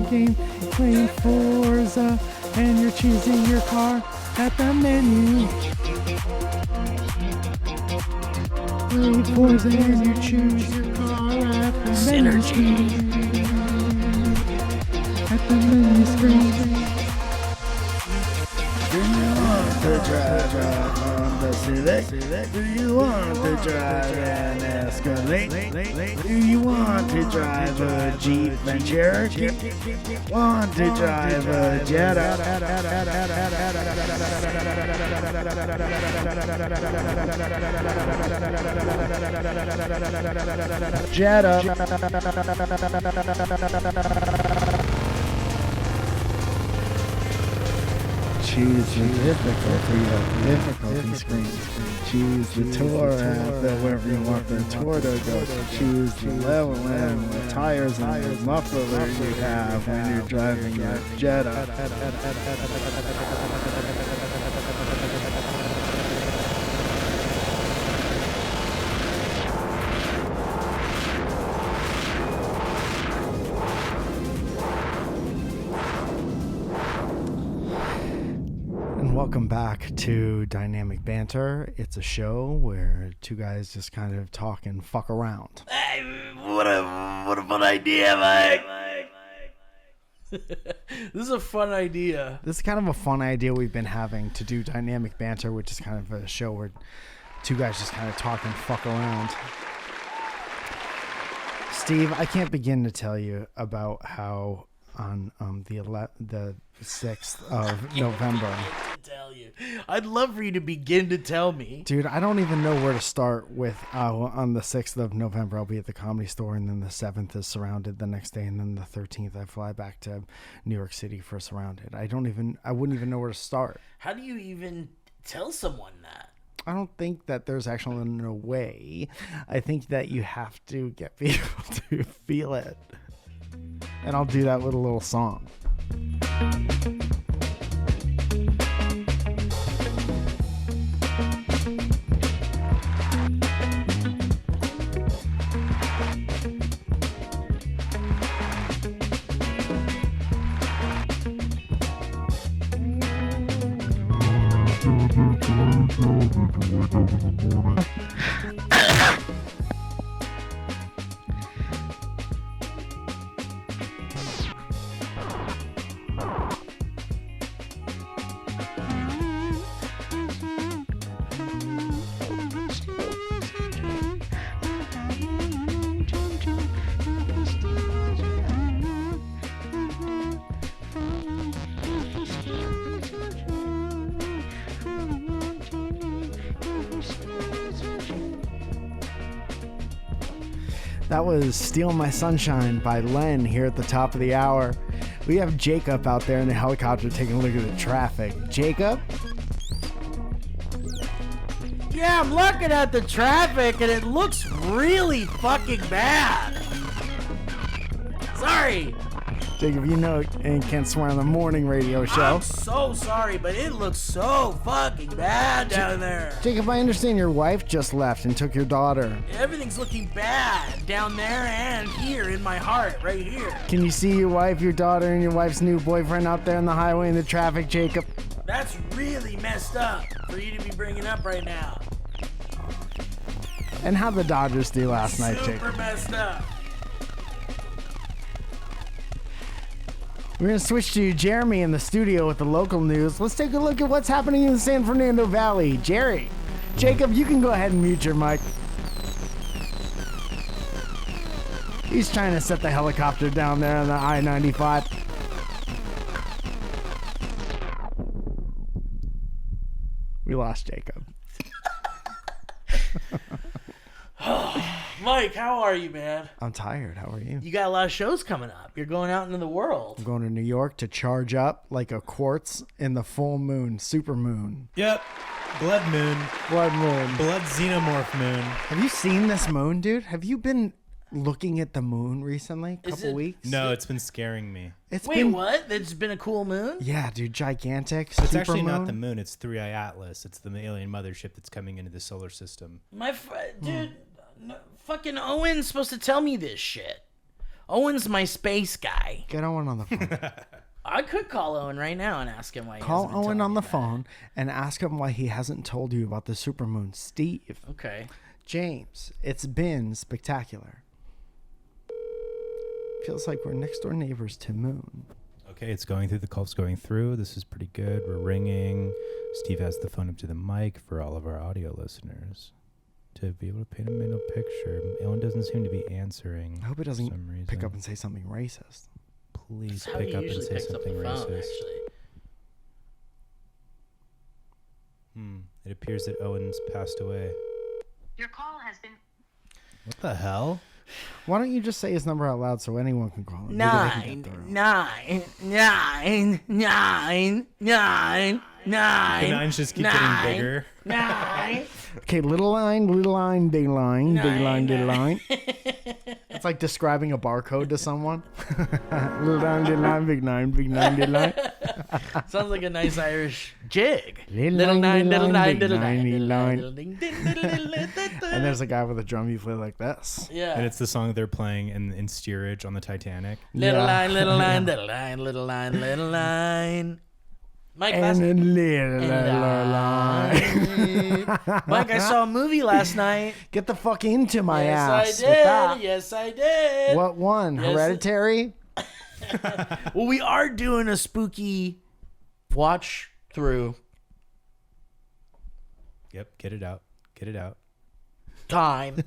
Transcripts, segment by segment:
game, playing Forza, and you're choosing your car at the menu. Playing Forza and you choose your car at the menu screen. At the menu screen. Do you want to drive on the Civic? Do you want to drive an Escalade? Do you want to drive a Jeep and Cherokee? Want to drive a Jetta? Jetta. Choose the difficulty screen. Choose the tour wherever you want the tour to go. Choose the level and the tires and the muffler you have when you're driving your Jetta. Welcome back to Dynamic Banter. It's a show where two guys just kind of talk and fuck around. Hey, what a fun idea, Mike. This is a fun idea. This is kind of a fun idea we've been having to do Dynamic Banter, which is kind of a show where two guys just kind of talk and fuck around. Steve, I can't begin to tell you about how on the 6th of November. Tell you. I'd love for you to begin to tell me. Dude, I don't even know where to start with. On the 6th of November, I'll be at the Comedy Store, and then the 7th is Surrounded the next day, and then the 13th, I fly back to New York City for Surrounded. I wouldn't even know where to start. How do you even tell someone that? I don't think that there's actually no way. I think that you have to get people to feel it. And I'll do that with a little song. That was Steal My Sunshine by Len here at the top of the hour. We have Jacob out there in the helicopter taking a look at the traffic. Jacob? Yeah, I'm looking at the traffic and it looks really fucking bad. Sorry. Jacob, you know, and can't swear on the morning radio show. I'm so sorry, but it looks so fucking bad down there. Jacob, I understand your wife just left and took your daughter. Everything's looking bad down there and here in my heart, right here. Can you see your wife, your daughter, and your wife's new boyfriend out there on the highway in the traffic, Jacob? That's really messed up for you to be bringing up right now. And how'd the Dodgers do last night, Jacob? Super messed up. We're going to switch to Jeremy in the studio with the local news. Let's take a look at what's happening in the San Fernando Valley. Jerry. Jacob, you can go ahead and mute your mic. He's trying to set the helicopter down there on the I-95. We lost Jacob. Mike, how are you, man? I'm tired. How are you? You got a lot of shows coming up. You're going out into the world. I'm going to New York to charge up like a quartz in the full moon, super moon. Yep. Blood moon. Blood moon. Blood xenomorph moon. Have you seen this moon, dude? Have you been looking at the moon recently? Couple weeks? No, it's been scaring me. Wait, what? It's been a cool moon? Yeah, dude, gigantic. It's actually not the moon. It's 3i Atlas. It's the alien mothership that's coming into the solar system. Dude, fucking Owen's supposed to tell me this shit. Owen's my space guy. Get Owen on the phone. I could call Owen right now and ask him why. Call Owen on the phone and ask him why he hasn't told you about the supermoon. Steve. Okay. James, it's been spectacular. Feels like we're next door neighbors to Moon. Okay, it's going through. The call's going through. This is pretty good. We're ringing. Steve has the phone up to the mic for all of our audio listeners to be able to paint a mental picture. Owen doesn't seem to be answering. I hope he for some doesn't reason. pick up and say something racist. Please That's how pick he up and usually say picks up something the phone, racist. actually. It appears that Owen's passed away. Your call has been... What the hell? Why don't you just say his number out loud so anyone can call him? Maybe they can get through. 9, 9, 9, 9, 9. The nines just keep getting bigger. 9. Okay, little line, big line, big line, big line. It's like describing a barcode to someone. Little line, big line, big line, big line, big line. Sounds like a nice Irish jig. Little line, little nine, big little line, nine, big little line. nine, ding, ding, ding, ding, ding, ding, And there's a guy with a drum you play like this. yeah. And it's the song they're playing in steerage on the Titanic. Little Yeah. line, little line, little line, little line, little line. Mike, And last a little line. Mike, I saw a movie last night. Get the fuck into my ass. Yes, I with that. did. Yes, I did. What one? Yes. Hereditary? Well, we are doing a spooky watch through Yep, get it out. Get it out. time.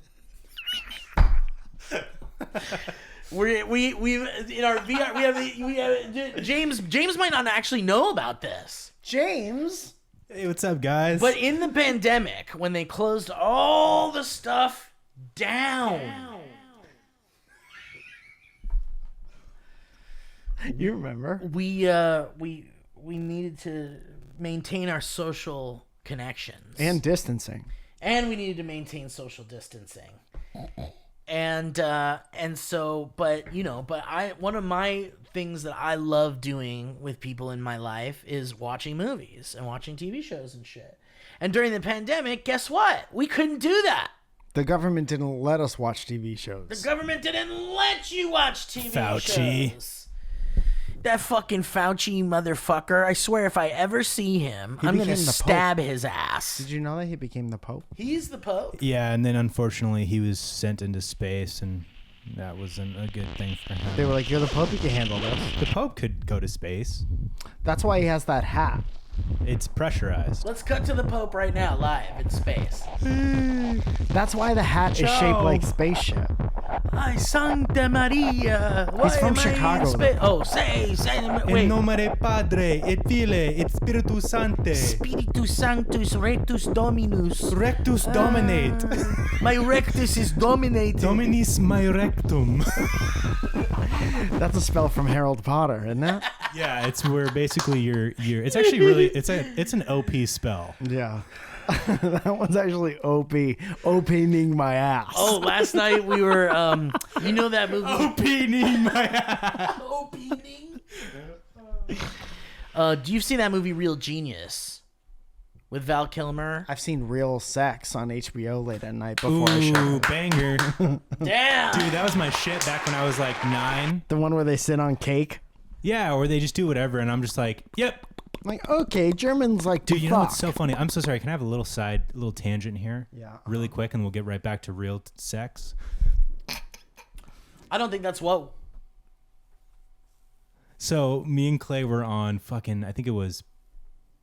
we in our VR we have James might not actually know about this. James? Hey, what's up, guys? But in the pandemic, when they closed all the stuff down. You remember? We needed to maintain our social connections. And distancing. And we needed to maintain social distancing. And so, but one of my things that I love doing with people in my life is watching movies and watching TV shows and shit. And during the pandemic, guess what? We couldn't do that. The government didn't let us watch TV shows. The government didn't let you watch TV Fauci. shows. That fucking Fauci motherfucker. I swear if I ever see him, I'm going to became the Pope. stab his ass. Did you know that he became the Pope? He's the Pope. Yeah, and then unfortunately he was sent into space, and that wasn't a good thing for him. They were like, you're the Pope, you can handle this. The Pope could go to space. That's why he has that hat. It's pressurized. Let's cut to the Pope right now, live in space. That's why the hat is shaped like spaceship. Ay, Santa Maria. He's from Chicago, though. Oh, say, In wait. nomine Padre, et Filii, et Spiritus Sancti. Spiritus Sanctus Rectus Dominus. Rectus dominate. My rectus is dominated. Dominis my rectum. That's a spell from Harold Potter, isn't it? Yeah, it's where basically you're. It's actually really. It's an OP spell. Yeah. That one's actually opening my ass. Oh, last night we were, you know that movie? Opening my ass. Opening. Do you see that movie Real Genius with Val Kilmer? I've seen Real Sex on HBO late at night before I showed Ooh, up. banger. Damn. Dude, that was my shit back when I was like 9. The one where they sit on cake. Yeah, or they just do whatever, and I'm just like, yep. Like, okay, Germans like to Dude, you fuck. know what's so funny? I'm so sorry. Can I have a little tangent here? Yeah. Really quick, and we'll get right back to real sex. I don't think that's what. So me and Clay were on fucking, I think it was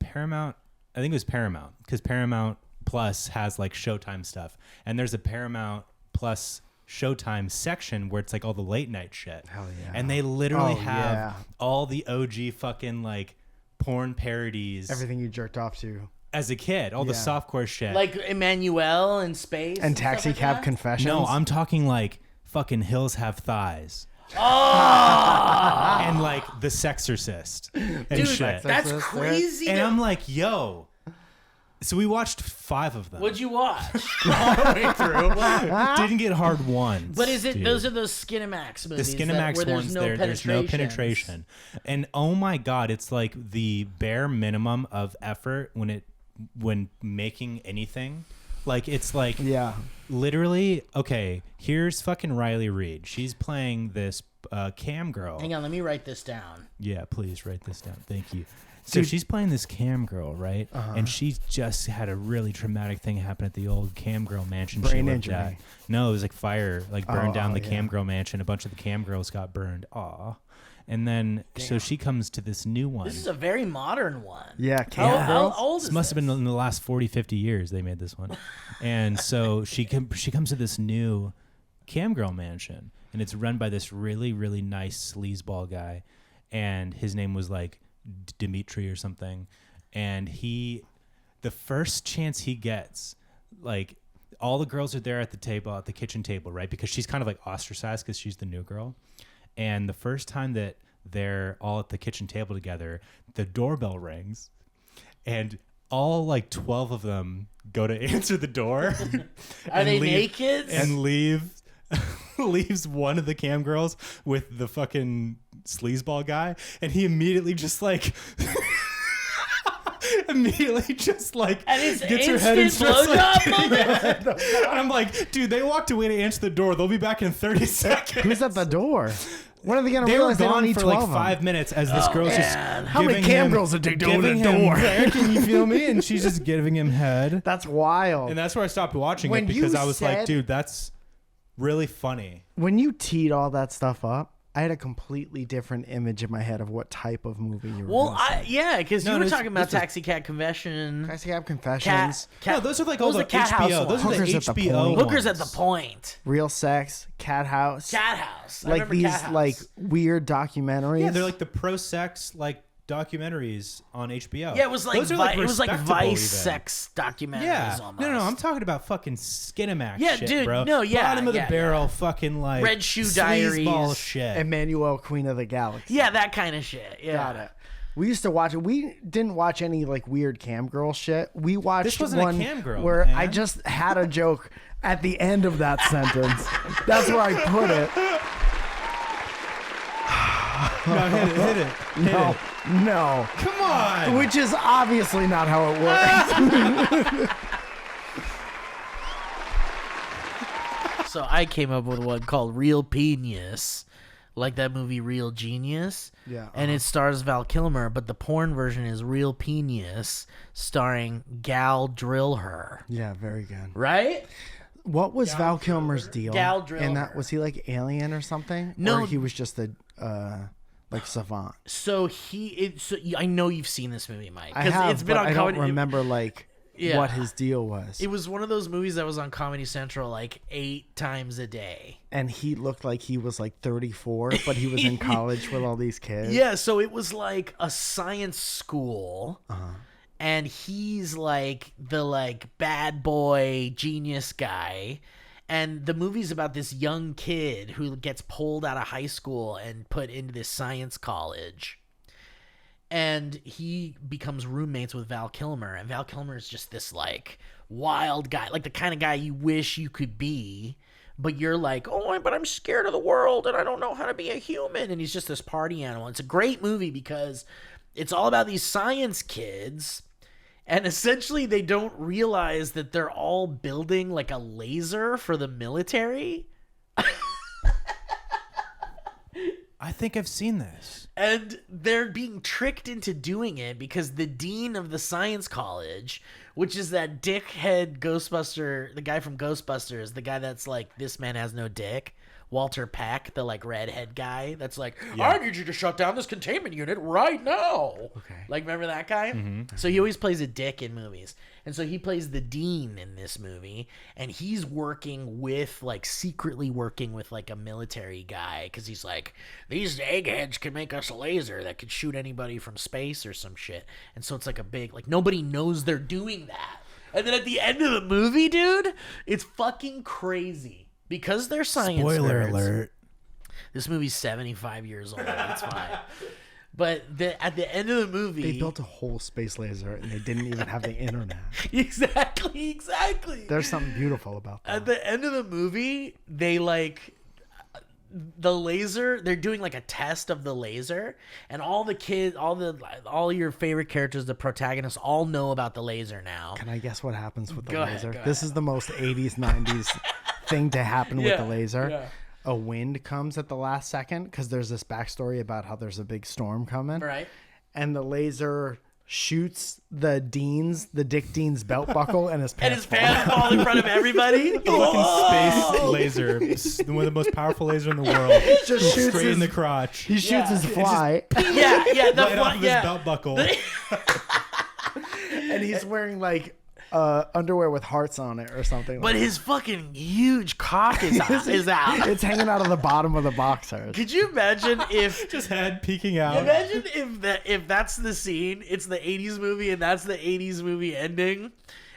Paramount. I think it was Paramount, because Paramount Plus has like Showtime stuff. And there's a Paramount Plus Showtime section where it's like all the late night shit. Hell yeah. And they literally Oh, have yeah. all the OG fucking like porn parodies Everything you jerked off to. as a kid, all the Yeah. softcore shit. Like Emmanuel in space. And stuff Taxi like Cab that? Confessions. no, I'm talking like fucking Hills Have Thighs. Oh! And like The Sexorcist and Dude, shit. that's Sexorcist, crazy. And I'm like, yo. So we watched 5 of them. What'd you watch? all the way through. Didn't get hard once. But is it dude. those are those Skinamax the movies? Skinamax where ones? There's no penetrations. penetration, and oh my god, it's like the bare minimum of effort when making anything. Like it's like Yeah. literally, okay, here's fucking Riley Reid. She's playing this cam girl. Hang on, let me write this down. Yeah, please write this down. Thank you. So she's playing this cam girl, right? And she's just had a really traumatic thing happen at the old cam girl mansion. Brain she lived injury. at. No, it was like fire, like burned down the yeah. cam girl mansion. A bunch of the cam girls got burned. Aw. And then, so she comes to this new one. This is a very modern one. Yeah, How old is This must this? have been in the last 40, 50 years they made this one. And so she comes to this new cam girl mansion, and it's run by this really, really nice sleazeball guy. And his name was like Dimitri or something. And the first chance he gets, like, all the girls are there at the kitchen table, right? Because she's kind of like ostracized because she's the new girl. And the first time that they're all at the kitchen table together, the doorbell rings, and all like 12 of them go to answer the door. Are they naked? And leaves one of the cam girls with the fucking sleazeball guy, and he immediately just like. And it's gets her head and starts like, and I'm like, dude, they walked away to answer the door. They'll be back in 30 seconds. Who's at the door? When are they going to They were realize they don't gone need for 12 like of them? 5 minutes as this girl's just How many giving cam him- girls did they go to the giving him- door? Can you feel me? And she's just giving him head. That's wild. And that's where I stopped watching When it because you I was said- like, dude, that's really funny. When you teed all that stuff up, I had a completely different image in my head of what type of movie you were Well, gonna say. because No, you were this- talking about this is- Taxi Cab Confession. Taxi Cab Confessions, No, those are like what all was the Cat House HBO. one? Those are the Hookers at the HBO Point. Hookers at ones. the Point. Real Sex, Cat House, Cat House. I like remember these Cat House. like weird documentaries. Yeah, they're like the pro-sex like documentaries on HBO. Yeah, it was like Those are, it was like respectable Vice even. sex documentaries Yeah, almost. no, I'm talking about fucking Skinamax Yeah, shit, dude, bro. no, yeah, Bottom of the yeah, barrel, fucking like Red Shoe sleazeball Diaries. shit. Emmanuel, Queen of the Galaxy. Yeah, that kind of shit. Yeah. Got it. We used to watch it. We didn't watch any like weird cam girl shit. We watched This wasn't a one cam girl, where man. I just had a joke at the end of that sentence. That's where I put it. No, hit it. No, no. Come on. Which is obviously not how it works. So I came up with one called Real Genius, like that movie Real Genius. Yeah, And it stars Val Kilmer, but the porn version is Real Genius, starring Gal Drill Her. Yeah, very good. Right? What was Val Kilmer's deal? Gal And that Driller. was he like alien or something? No. Or he was just a like savant. So I know you've seen this movie, Mike, I have, it's been but on I comedy. don't remember like Yeah. what his deal was. It was one of those movies that was on Comedy Central like 8 times a day. And he looked like he was like 34, but he was in college with all these kids. Yeah, so it was like a science school, and he's like the like bad boy genius guy, and the movie's about this young kid who gets pulled out of high school and put into this science college, and he becomes roommates with Val Kilmer, and Val Kilmer is just this like wild guy, like the kind of guy you wish you could be. But you're like, but I'm scared of the world and I don't know how to be a human. And he's just this party animal. It's a great movie because it's all about these science kids. And essentially they don't realize that they're all building like a laser for the military. I think I've seen this. And they're being tricked into doing it because the dean of the science college, which is that dickhead Ghostbuster, the guy from Ghostbusters, the guy that's like, this man has no dick, Walter Peck, the like redhead guy that's like, I need you to shut down this containment unit right now. Okay. Like, remember that guy? Mm-hmm. So he always plays a dick in movies. And so he plays the dean in this movie, and he's working with, like, secretly working with, like, a military guy, because he's like, these eggheads can make us a laser that could shoot anybody from space or some shit. And so it's like a big, like, nobody knows they're doing that. And then at the end of the movie, dude, it's fucking crazy. Because they're science Spoiler nerds. alert. This movie's 75 years old. It's fine. But at the end of the movie... They built a whole space laser and they didn't even have the internet. Exactly. There's something beautiful about that. At the end of the movie, they like... The laser, they're doing like a test of the laser, and all the kids, all your favorite characters, the protagonists, all know about the laser now. Can I guess what happens with the Go ahead, laser? go This is the most 80s, 90s thing to happen with the laser. Yeah. a wind comes at the last second because there's this backstory about how there's a big storm coming. Right. And the laser shoots the Dick Dean's belt buckle and his pants. And his pants fall in front of everybody. The fucking space laser, one of the most powerful lasers in the world, just shoots straight in the crotch. He shoots his fly. Yeah, the Right off of his belt buckle. And he's wearing like underwear with hearts on it or something. But his fucking huge cock is out. It's hanging out of the bottom of the boxers. Could you imagine if Just head peeking out. Imagine if that's the scene, it's the 80s movie and that's the 80s movie ending.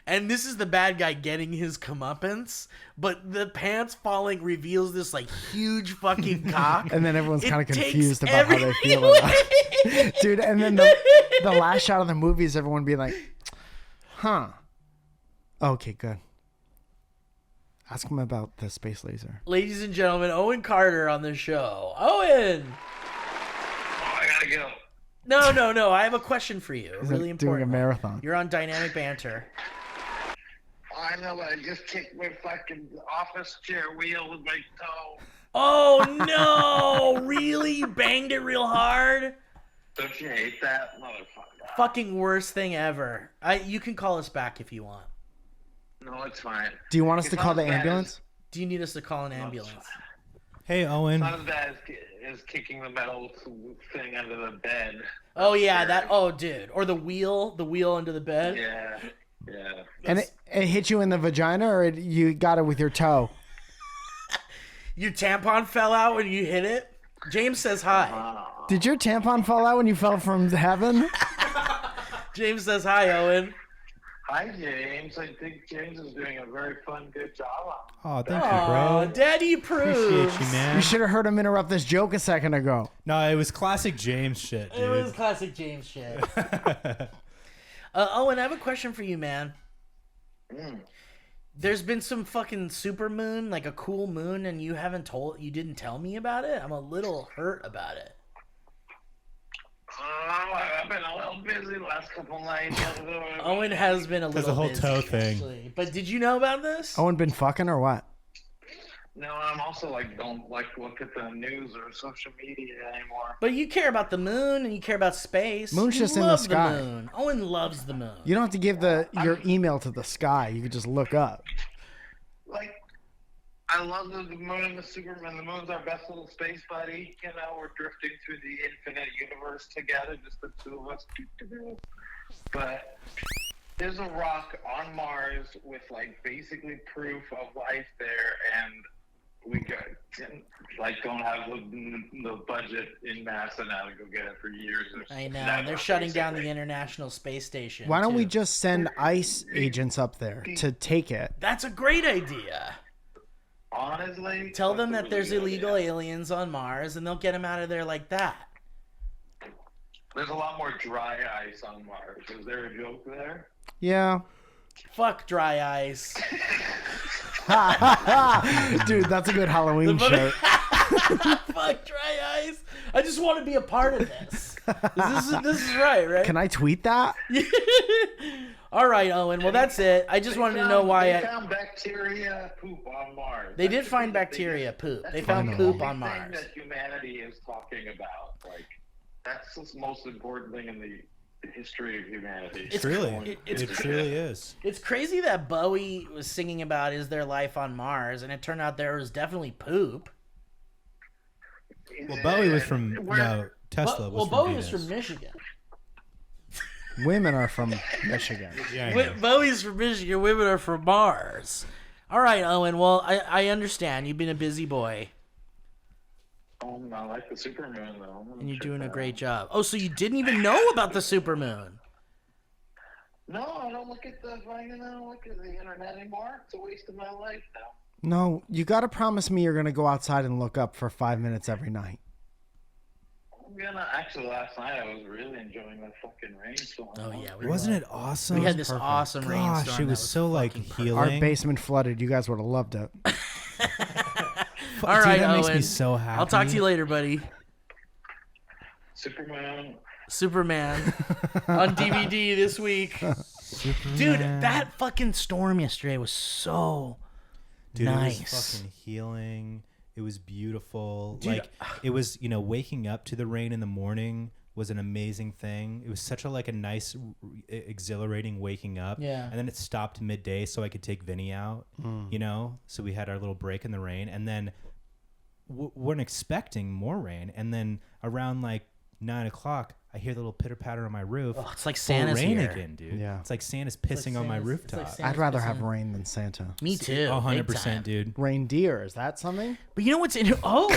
And this is the bad guy getting his comeuppance, but the pants falling reveals this like huge fucking cock. And then everyone's kind of It confused takes about how they feel about it. Dude, and then the last shot of the movie is everyone being like, huh. Okay, good. Ask him about the space laser. Ladies and gentlemen, Owen Carter on the show. Owen! Oh, I gotta go. No. I have a question for you. A really important doing a one. marathon. You're on Dynamic Banter. I know, but I just kicked my fucking office chair wheel with my toe. Oh no! Really? You banged it real hard? Don't you hate that, motherfucker? Fucking worst thing ever. You can call us back if you want. No, it's fine. Do you want us It's to call not the as bad ambulance? Do you need us to call an ambulance? Hey, Owen. It's not as bad as kicking the metal thing under the bed. Oh yeah, that. Oh dude, or the wheel under the bed. Yeah. And it hit you in the vagina, or you got it with your toe? Your tampon fell out when you hit it. James says hi. Did your tampon fall out when you fell from heaven? James says hi, Owen. Hi, James. I think James is doing a very fun, good job on Oh, thank you, Oh, bro. Daddy approves. Appreciate you, man. You should have heard him interrupt this joke a second ago. No, it was classic James shit, dude. It was classic James shit. Owen, I have a question for you, man. There's been some fucking super moon, like a cool moon, and you didn't tell me about it? I'm a little hurt about it. I've been a little busy the last couple nights. Owen has been a little the whole busy, toe thing. actually. But did you know about this? Owen been fucking or what? No, I'm also don't look at the news or social media anymore. But you care about the moon and you care about space. Moon's You just in the love sky. moon. Owen loves the moon. You don't have to give your email to the sky. You could just look up. I love the moon and the Superman. The moon's our best little space buddy. You know, we're drifting through the infinite universe together, just the two of us. But there's a rock on Mars with basically proof of life there, and we don't have the budget in NASA now to go get it for years. I know. They're shutting down the International Space Station. Why don't we too. just send ICE agents up there to take it? That's a great idea. Honestly, Tell them that's a that there's really good illegal idea. aliens on Mars and they'll get them out of there like that. There's a lot more dry ice on Mars. Is there a joke there? Yeah. Fuck dry ice. Dude, that's a good Halloween The shirt. Fuck dry ice. I just want to be a part of this. This is right? Can I tweet that? All right, Owen. Well, that's it. I just wanted to know why they found bacteria poop on Mars. they That did should find be the bacteria biggest- poop. that's They the found Finally. poop on only thing Mars. that humanity is talking about. That's the most important thing in the history of humanity. It's Really? it's It truly is. It's crazy that Bowie was singing about is there life on Mars, and it turned out there was definitely poop. Well, Bowie was from Tesla was from Bowie Venus. was from Michigan. Women are from Michigan. Yeah, I know. Bowie's from Michigan. Women are from Mars. All right, Owen. Well, I understand. You've been a busy boy, I like the supermoon though. and you're doing a great job. Oh, so you didn't even know about the supermoon? No, I don't look at the internet anymore. It's a waste of my life now. No, you got to promise me you're going to go outside and look up for 5 minutes every night. Actually, last night I was really enjoying that fucking rainstorm. Oh yeah, Wasn't it awesome? We had this awesome rainstorm. Gosh, that it was so fucking healing. Our basement flooded. You guys would have loved it. All right, Dude, that Owen. makes me so happy. I'll talk to you later, buddy. Superman on DVD this week. Superman. Dude, that fucking storm yesterday was so Dude, nice. it was fucking healing. It was beautiful. Dude, like it was, waking up to the rain in the morning was an amazing thing. It was such a nice, exhilarating waking up. Yeah. And then it stopped midday so I could take Vinny out, so we had our little break in the rain. And then weren't expecting more rain. And then around 9 o'clock, I hear the little pitter patter on my roof. Oh, it's like Santa's rain here. again, dude. Yeah. It's like Santa's pissing on my Santa's- rooftop. it's like Santa's I'd rather pissing. have rain than Santa. Me too. 100%, dude. Reindeer, is that something? But you know what's in? Oh,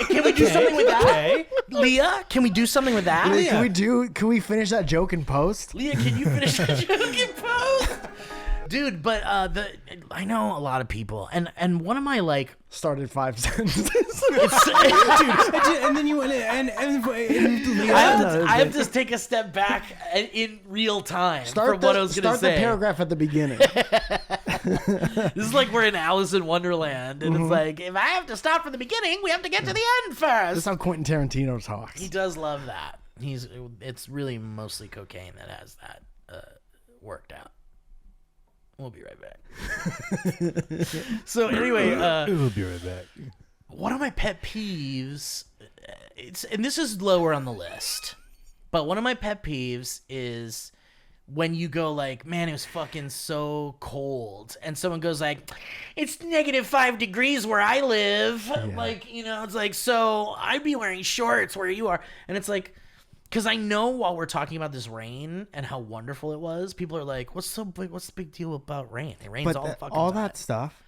can we do something with that? Okay. Leah, can we do something with that? Leah, can we finish that joke in post? Leah, can you finish that joke in post? Dude, but I know a lot of people, and one of my Started 5 sentences. And then you went and I have to take a step back in real time for what I was going to Start say. the paragraph at the beginning. This is like we're in Alice in Wonderland, and it's like, if I have to start from the beginning, we have to get to the end first. That's how Quentin Tarantino talks. He does love that. It's really mostly cocaine that has that worked out. We'll be right back. So anyway, we'll be right back. one of my pet peeves, and this is lower on the list, but one of my pet peeves is when you go man, it was fucking so cold, and someone goes it's -5 degrees where I live. It's like, so I'd be wearing shorts where you are, and it's like, because I know while we're talking about this rain and how wonderful it was, people are like, what's the big deal about rain? It rains all the fucking time. That stuff,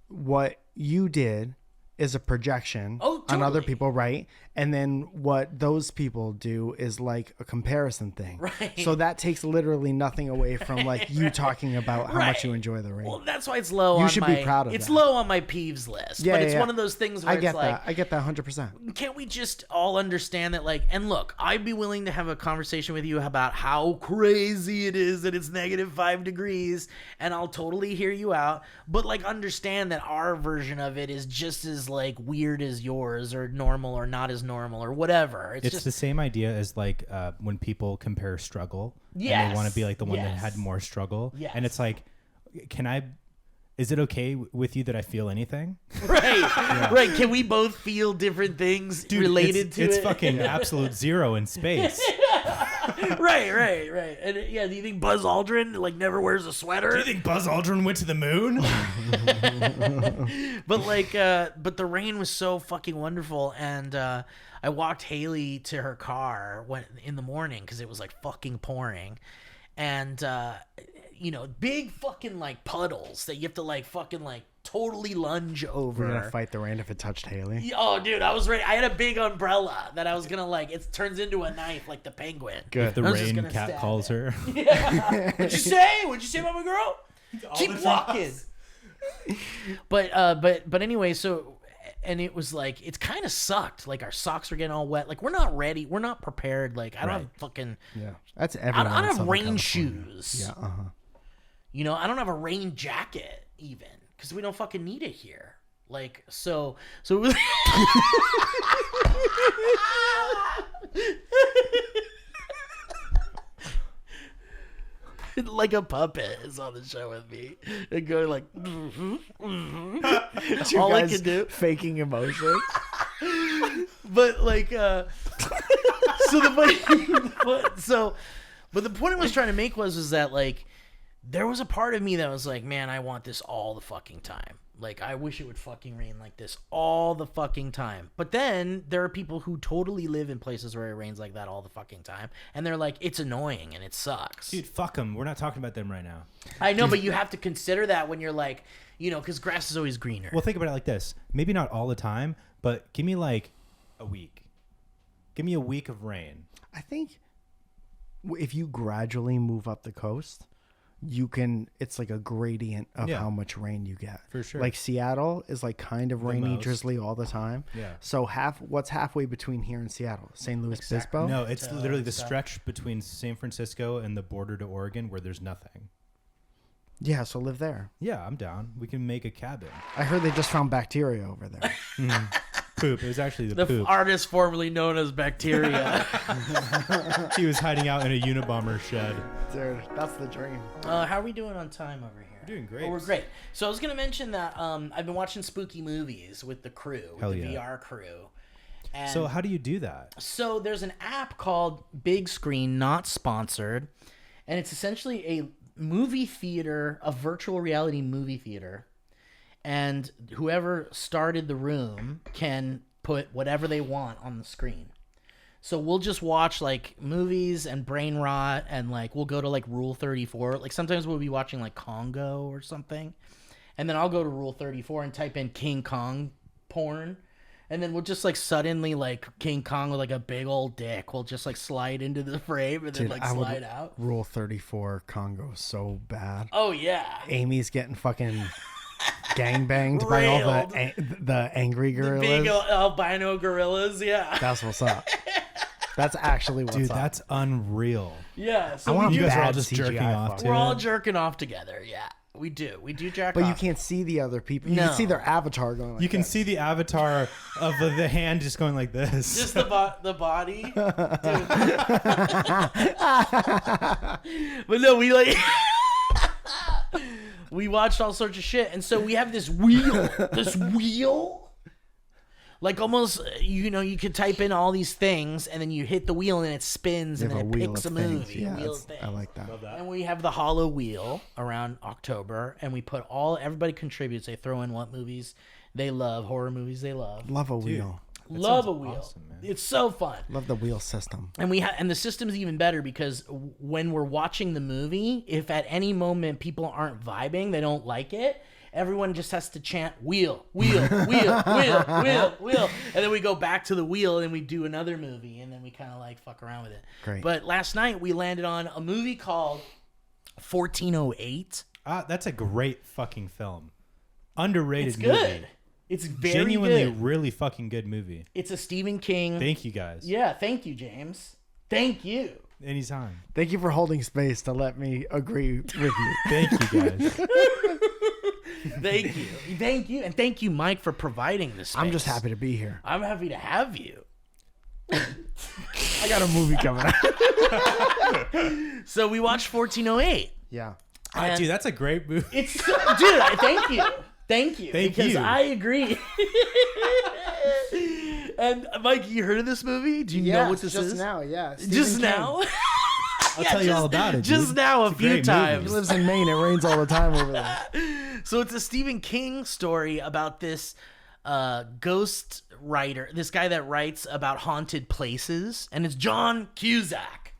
what you did is a projection on other totally. people, right? And then what those people do is a comparison thing. Right. So that takes literally nothing away from you talking about how much you enjoy the rain. Well, that's why it's low You on should my... be proud of It's that. low on my peeves list. Yeah, but it's yeah. one of those things where I get it's like... that. I get that 100%. Can't we just all understand that, and look, I'd be willing to have a conversation with you about how crazy it is that it's -5 degrees, and I'll totally hear you out, but, understand that our version of it is just as, weird as yours, or normal, or not as normal, or whatever. It's It's just... the same idea as when people compare struggle. And Yes. they want to be the one that Yes. had more struggle. Yes. And it's is it okay with you that I feel anything? Right, right. Can we both feel different things related to it? It's fucking absolute zero in space. Right. And do you think Buzz Aldrin never wears a sweater? Do you think Buzz Aldrin went to the moon? But the rain was so fucking wonderful, and I walked Haley to her car in the morning because it was fucking pouring, and big fucking puddles that you have to fucking totally lunge over. We're gonna fight the rain if it touched Haley. Oh, dude, I was ready. I had a big umbrella that I was gonna it turns into a knife like the penguin. If the I was just rain gonna cat stab calls it. her. What'd you say? What'd you say about my girl? Keep walking. But anyway, so, and it was it kind of sucked. Our socks were getting all wet. We're not ready. We're not prepared. I don't have fucking. Yeah, that's I everyone. don't in have Southern rain California. shoes. Yeah. I don't have a rain jacket even because we don't fucking need it here. So it was. Like a puppet is on the show with me and going Two all I guys can do. faking emotion. But so but the point I was trying to make was that there was a part of me that was man, I want this all the fucking time. I wish it would fucking rain like this all the fucking time. But then there are people who totally live in places where it rains like that all the fucking time, and they're it's annoying and it sucks. Dude, fuck them. We're not talking about them right now. I know, but you have to consider that when you're because grass is always greener. Well, think about it like this. Maybe not all the time, but give me a week. Give me a week of rain. I think if you gradually move up the coast, you can. It's a gradient of how much rain you get. For sure. Seattle is kind of rainy, most. drizzly all the time. Yeah. So what's halfway between here and Seattle? St. Louis Obispo? No, it's literally the stretch between San Francisco and the border to Oregon where there's nothing. Yeah, so live there. Yeah, I'm down. We can make a cabin. I heard they just found bacteria over there. Poop. It was actually the poop. artist formerly known as Bacteria. He was hiding out in a Unabomber shed. Dude, that's the dream. How are we doing on time over here? You're doing great. Oh, we're great. So I was gonna mention that I've been watching spooky movies with the crew, with Hell the yeah. VR crew. And So how do you do that? so there's an app called Big Screen, not sponsored, and it's essentially a movie theater, a virtual reality movie theater, and whoever started the room can put whatever they want on the screen. So we'll just watch like movies and brain rot, and like we'll go to like Rule 34. Like sometimes we'll be watching like Congo or something, and then I'll go to Rule 34 and type in King Kong porn, and then we'll just like suddenly like King Kong with like a big old dick will just like slide into the frame and then like slide out. Rule 34 Congo so bad. Oh yeah, Amy's getting fucking gangbanged by all the angry the gorillas. big albino gorillas. Yeah, That's what's up. That's actually what's Dude, up. that's unreal. yeah. So I want You a guys are all bad just CGI jerking off fuck. to we're it. all jerking off together. Yeah, we do. We do jack But off. you can't see the other people. You No. can see their avatar going like You can this. see the avatar of the hand just going like this. Just the body. Dude. But no, we like we watched all sorts of shit, and so we have this wheel. Like almost, you could type in all these things, and then you hit the wheel, and it spins, You and have then a it wheel picks a of things. movie. Yeah, a wheel of that's- things. I like that. And we have the hollow wheel around October, and we put everybody contributes. They throw in what movies they love, horror movies they love. Love a wheel. Love a sounds wheel. awesome, man. It's so fun. Love the wheel system. And and the system's even better because when we're watching the movie, if at any moment people aren't vibing, they don't like it, everyone just has to chant wheel, wheel, wheel, wheel, wheel, wheel. And then we go back to the wheel and we do another movie, and then we kind of like fuck around with it. Great. But last night we landed on a movie called 1408. That's a great fucking film. Underrated It's good. movie. It's very Genuinely good. really fucking good movie. It's a Stephen King. Thank you guys. Yeah, thank you, James. Thank you. Anytime. Thank you for holding space to let me agree with you. Thank you guys. Thank you. Thank you. And thank you, Mike, for providing this space. I'm just happy to be here. I'm happy to have you. I got a movie coming out. So we watched 1408. Yeah. And Dude, that's a great movie. It's so, dude, thank you. Thank you. Thank because you. I agree. And Mike, you heard of this movie? Do you know what this is? now, yeah. Just now? I'll tell you all about it. Just dude. now, It's a few great times. He lives in Maine. It rains all the time over there. So it's a Stephen King story about this ghost writer, this guy that writes about haunted places, and it's John Cusack.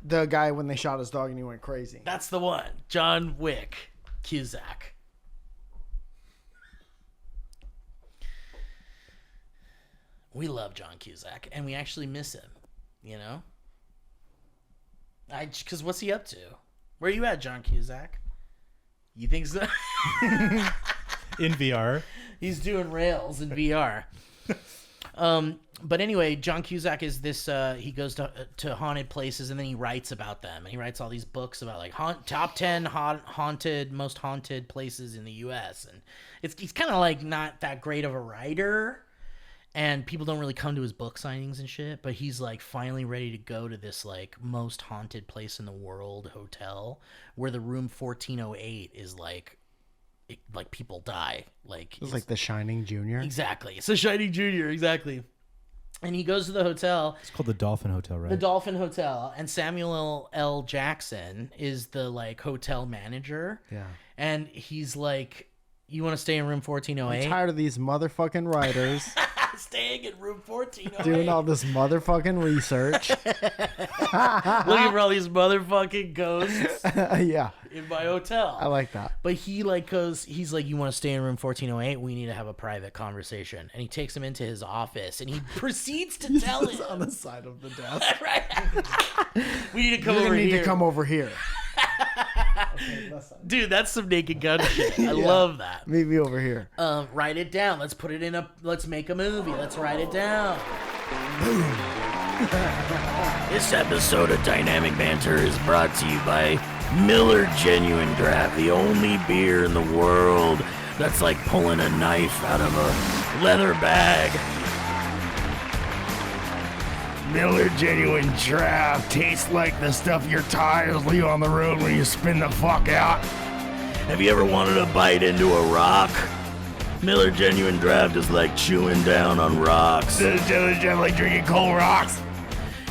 The guy when they shot his dog and he went crazy. That's the one. John Wick Cusack. We love John Cusack, and we actually miss him, you know? Because what's he up to? Where you at, John Cusack? You think so? In VR. He's doing rails in VR. But anyway, John Cusack is this. He goes to haunted places and then he writes about them. And he writes all these books about like top 10 most haunted places in the U.S. And he's kind of like not that great of a writer. And people don't really come to his book signings and shit. But he's like finally ready to go to this like most haunted place in the world hotel where the room 1408 is like people die. Like It was like The Shining Junior. exactly. It's a Shining Junior, exactly. And he goes to the hotel, It's called the Dolphin Hotel, right? the Dolphin Hotel, and Samuel L. Jackson is the like hotel manager. Yeah. And he's like, "You want to stay in room I'm 1408?" tired of these motherfucking writers Staying in room 1408. doing all this motherfucking research. Looking for all these motherfucking ghosts Yeah. in my hotel. I like that. But he like goes, he's like, "You want to stay in room 1408? We need to have a private conversation." And he takes him into his office and he proceeds to tell him, on the side of the desk. right? We need to come You're over gonna need here. to come over here. Dude, that's some Naked Gun shit. I love that. Meet me over here. Write it down. Let's put it in let's make a movie. Let's write it down. This episode of Dynamic Banter is brought to you by Miller Genuine Draft, the only beer in the world that's like pulling a knife out of a leather bag. Miller Genuine Draft tastes like the stuff your tires leave on the road when you spin the fuck out. Have you ever wanted to bite into a rock? Miller Genuine Draft is like chewing down on rocks. Does Miller Draft like drinking cold rocks?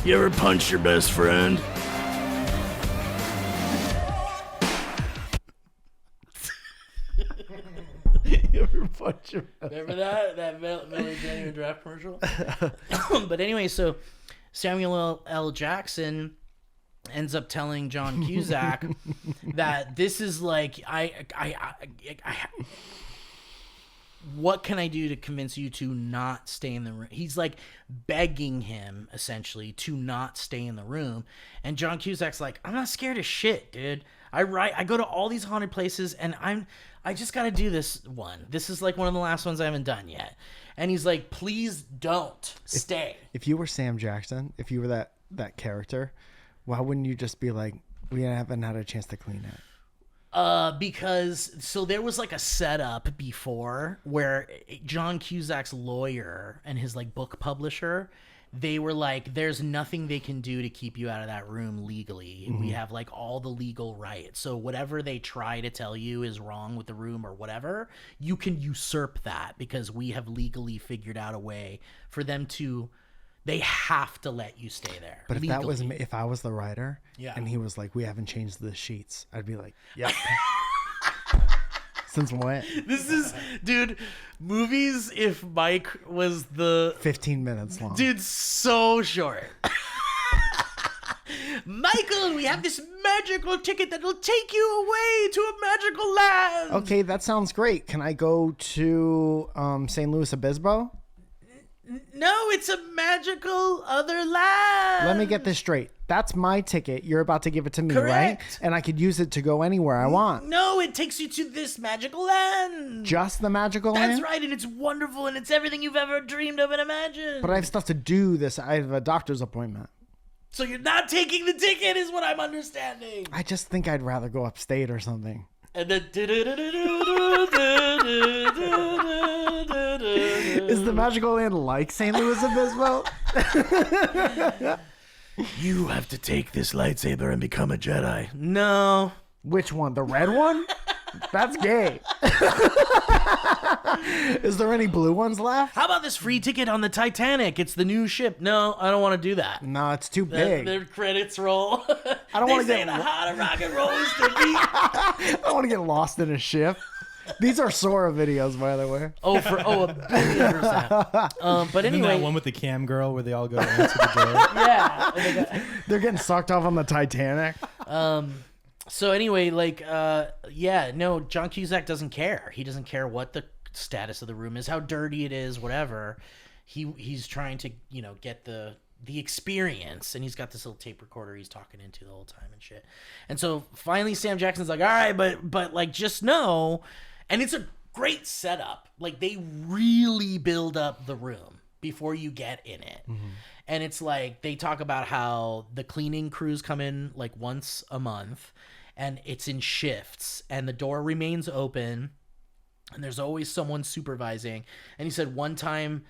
You ever punch your best friend? You ever punch your Remember that Miller Genuine Draft commercial? But anyway, so Samuel L. Jackson ends up telling John Cusack that this is like what can I do to convince you to not stay in the room? He's like begging him essentially to not stay in the room, and John Cusack's like, I'm not scared of shit, dude. I go to all these haunted places, and I just got to do this one. This is like one of the last ones I haven't done yet. And he's like, please don't stay. If you were Sam Jackson, if you were that character, why wouldn't you just be like, we haven't had a chance to clean it? Because so there was like a setup before where John Cusack's lawyer and his like book publisher, they were like, there's nothing they can do to keep you out of that room legally. We have like all the legal rights. So whatever they try to tell you is wrong with the room or whatever, you can usurp that because we have legally figured out a way for them to, they have to let you stay there. But if legally. that was me, if I was the writer, Yeah. and he was like, we haven't changed the sheets, I'd be like, yep. Since when? This is, dude, movies if Mike was the 15 minutes long. dude, so short. Michael, we have this magical ticket that will take you away to a magical land. Okay, that sounds great. Can I go to St. Louis Obispo? No, it's a magical other land. Let me get this straight. That's my ticket. You're about to give it to me, right? Correct. And I could use it to go anywhere I want. No, it takes you to this magical land. Just the magical That's land? right, and it's wonderful, and it's everything you've ever dreamed of and imagined. But I have stuff to do this. I have a doctor's appointment. So you're not taking the ticket, is what I'm understanding. I just think I'd rather go upstate or something. And then Is the magical land like St. Louis Obispo? You have to take this lightsaber and become a Jedi. No. Which one? The red one? That's gay. Is there any blue ones left? How about this free ticket on the Titanic? It's the new ship. No, I don't want to do that. No, it's too big. Their credits roll. I don't They want to say get. the I heart of rock and roll is to be. don't want to get lost in a ship. These are Sora videos, by the way. Oh, a billion percent. But Isn't anyway, that one with the cam girl where they all go to answer the door? yeah. They're getting sucked off on the Titanic. So anyway, no, John Cusack doesn't care. He doesn't care what the status of the room is, how dirty it is, whatever. He's trying to, get the experience, and he's got this little tape recorder he's talking into the whole time and shit. And so finally Sam Jackson's like, all right, but like, just know, and it's a great setup. Like, they really build up the room before you get in it. Mm-hmm. And it's like, they talk about how the cleaning crews come in like once a month, and it's in shifts, and the door remains open, and there's always someone supervising. And he said one time,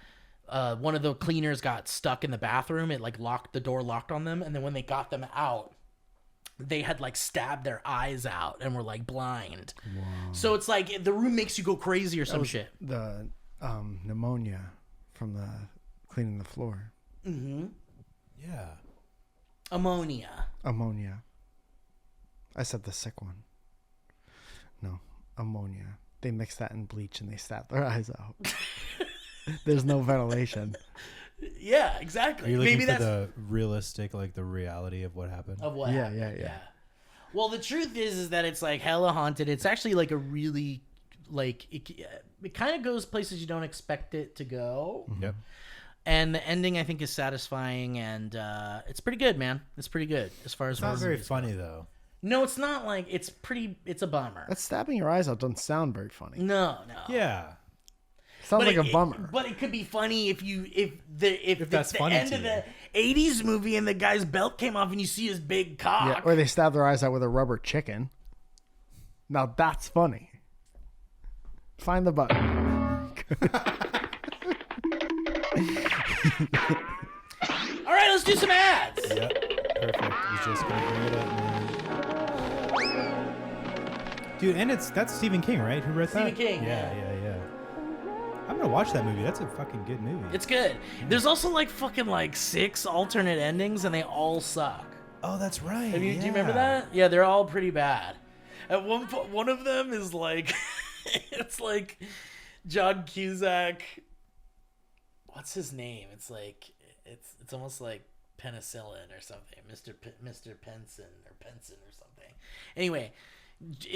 one of the cleaners got stuck in the bathroom. It like the door locked on them. And then when they got them out, they had like stabbed their eyes out and were like blind. Wow. So it's like the room makes you go crazy or some shit. The pneumonia from the cleaning the floor. Mm-hmm. Yeah. Ammonia. I said the sick one. No, ammonia. They mix that in bleach and they stab their eyes out. There's no ventilation. Yeah, exactly. Are you looking Maybe for that's the realistic, like the reality of what happened? of what Yeah, happened. yeah. Well, the truth is that it's like hella haunted. It's actually like a really like it kind of goes places you don't expect it to go. Yep. And the ending, I think, is satisfying, and it's pretty good, man. It's pretty good as far as It's not horror very movies funny go. though. No, it's not like it's a bummer. That stabbing your eyes out doesn't sound very funny. No. Yeah. Sounds like a it- bummer. But it could be funny if that's the funny end to of you. the '80s movie and the guy's belt came off and you see his big cock. Yeah, or they stab their eyes out with a rubber chicken. Now that's funny. Find the button. All right, let's do some ads. Yep. Perfect. I was just gonna bring it up, man. Dude, and that's Stephen King, right? Who wrote that? Stephen King, Yeah. I'm gonna watch that movie. That's a fucking good movie. It's good. There's also like fucking like 6 alternate endings, and they all suck. Oh, that's right. Do you remember that? Yeah, they're all pretty bad. At one point, one of them is like, it's like John Cusack. What's his name? It's like it's almost like penicillin or something, Mr. Penson or something. Anyway,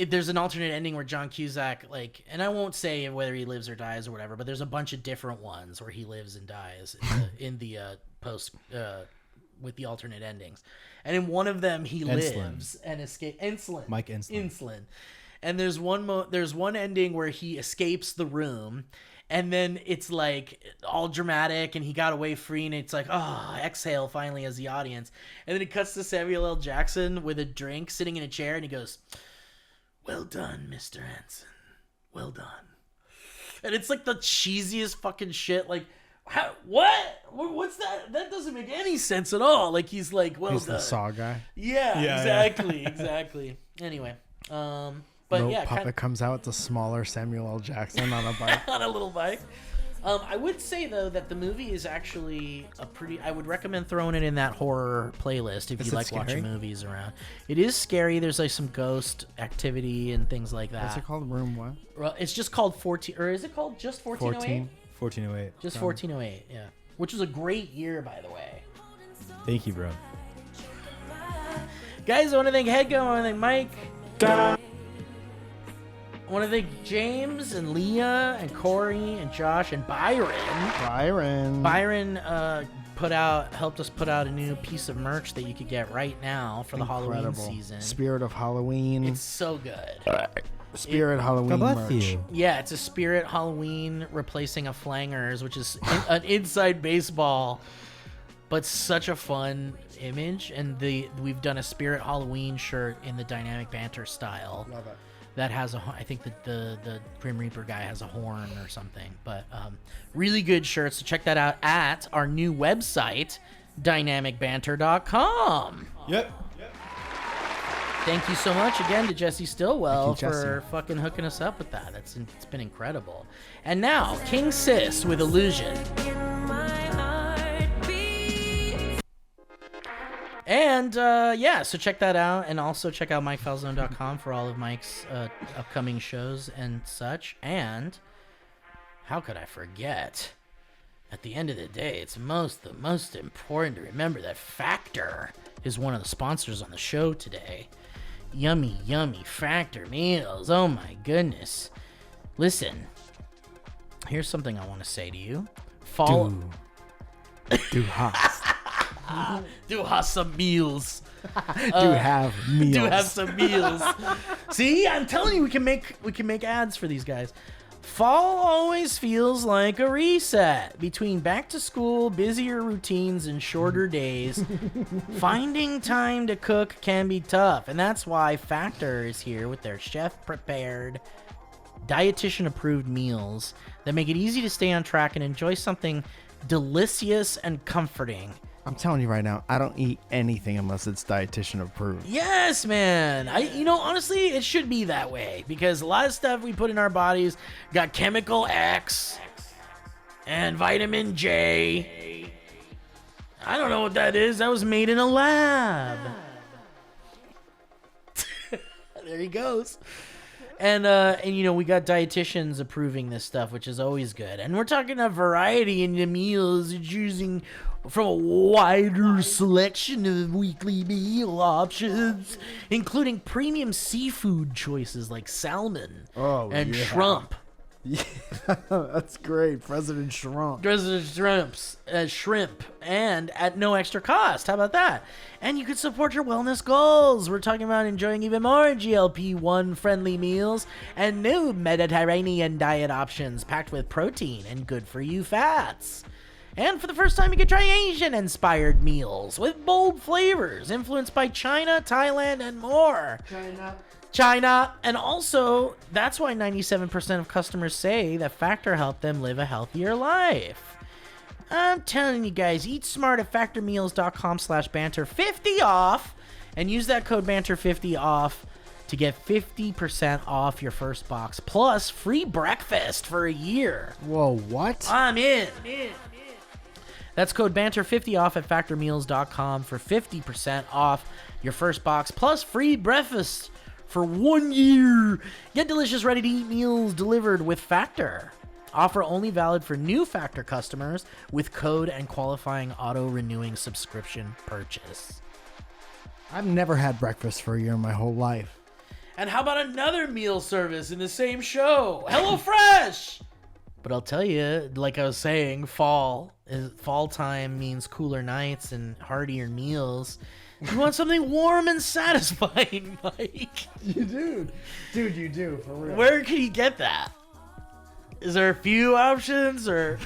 there's an alternate ending where John Cusack, like, and I won't say whether he lives or dies or whatever, but there's a bunch of different ones where he lives and dies in the post with the alternate endings. And in one of them, he lives and escapes. Mike Insulin. And there's one ending where he escapes the room, and then it's like all dramatic, and he got away free, and it's like, oh, exhale finally as the audience. And then it cuts to Samuel L. Jackson with a drink, sitting in a chair, and he goes, "Well done, Mr. Hanson. Well done." And it's like the cheesiest fucking shit. Like, what? What's that? That doesn't make any sense at all. Like, he's like, well He's done. the Saw guy. Yeah, exactly. Anyway, but Little yeah, puppet comes out with the smaller Samuel L. Jackson on a bike. on a little bike. I would say though that the movie is actually I would recommend throwing it in that horror playlist if you like watching movies around. It is scary. There's like some ghost activity and things like that. What's it called? Room what? Well, it's just called 14, or is it called just 1408? 1408. Just 1408, yeah. Which was a great year, by the way. Thank you, bro. Guys, I want to thank Headgo. I want to thank Mike. I want to thank James and Leah and Corey and Josh and Byron. Byron helped us put out a new piece of merch that you could get right now for the Halloween season. Spirit of Halloween. It's so good. Spirit Halloween merch. Yeah, it's a Spirit Halloween replacing a Flangers, which is an inside baseball, but such a fun image. And we've done a Spirit Halloween shirt in the Dynamic Banter style. Love it. That has I think the Grim Reaper guy has a horn or something, but really good shirts. So check that out at our new website, dynamicbanter.com. Yep. Thank you so much again to Jesse Stillwell for fucking hooking us up with that. It's been incredible. And now King Sis with Illusion. And so check that out, and also check out MikeFalzone.com for all of Mike's upcoming shows and such. And how could I forget? At the end of the day, it's the most important to remember that Factor is one of the sponsors on the show today. Yummy, yummy Factor meals. Oh my goodness. Listen, here's something I want to say to you. Do hast. Do have some meals. Do have meals. Do have some meals. See, I'm telling you, we can make ads for these guys. Fall always feels like a reset. Between back to school, busier routines, and shorter days, finding time to cook can be tough. And that's why Factor is here with their chef-prepared, dietitian-approved meals that make it easy to stay on track and enjoy something delicious and comforting. I'm telling you right now, I don't eat anything unless it's dietitian approved. Yes, man. Honestly, it should be that way because a lot of stuff we put in our bodies got chemical X and vitamin J. I don't know what that is. That was made in a lab. There he goes. And we got dietitians approving this stuff, which is always good. And we're talking a variety in the meals, choosing from a wider selection of weekly meal options, including premium seafood choices like salmon and shrimp. Yeah, that's great. President Shrimp, and at no extra cost. How about that? And you can support your wellness goals. We're talking about enjoying even more GLP-1 friendly meals and new Mediterranean diet options packed with protein and good for you fats. And for the first time, you can try Asian-inspired meals with bold flavors influenced by China, Thailand, and more. China. And also, that's why 97% of customers say that Factor helped them live a healthier life. I'm telling you guys, eat smart at factormeals.com/banter50 off and use that code banter50 off to get 50% off your first box plus free breakfast for a year. Whoa, what? I'm in. That's code BANTER50 off at factormeals.com for 50% off your first box plus free breakfast for 1 year. Get delicious ready-to-eat meals delivered with Factor. Offer only valid for new Factor customers with code and qualifying auto-renewing subscription purchase. I've never had breakfast for a year in my whole life. And how about another meal service in the same show? HelloFresh! But I'll tell you, like I was saying, fall time means cooler nights and heartier meals. You want something warm and satisfying, Mike. You do. Dude, you do, for real. Where can you get that? Is there a few options, or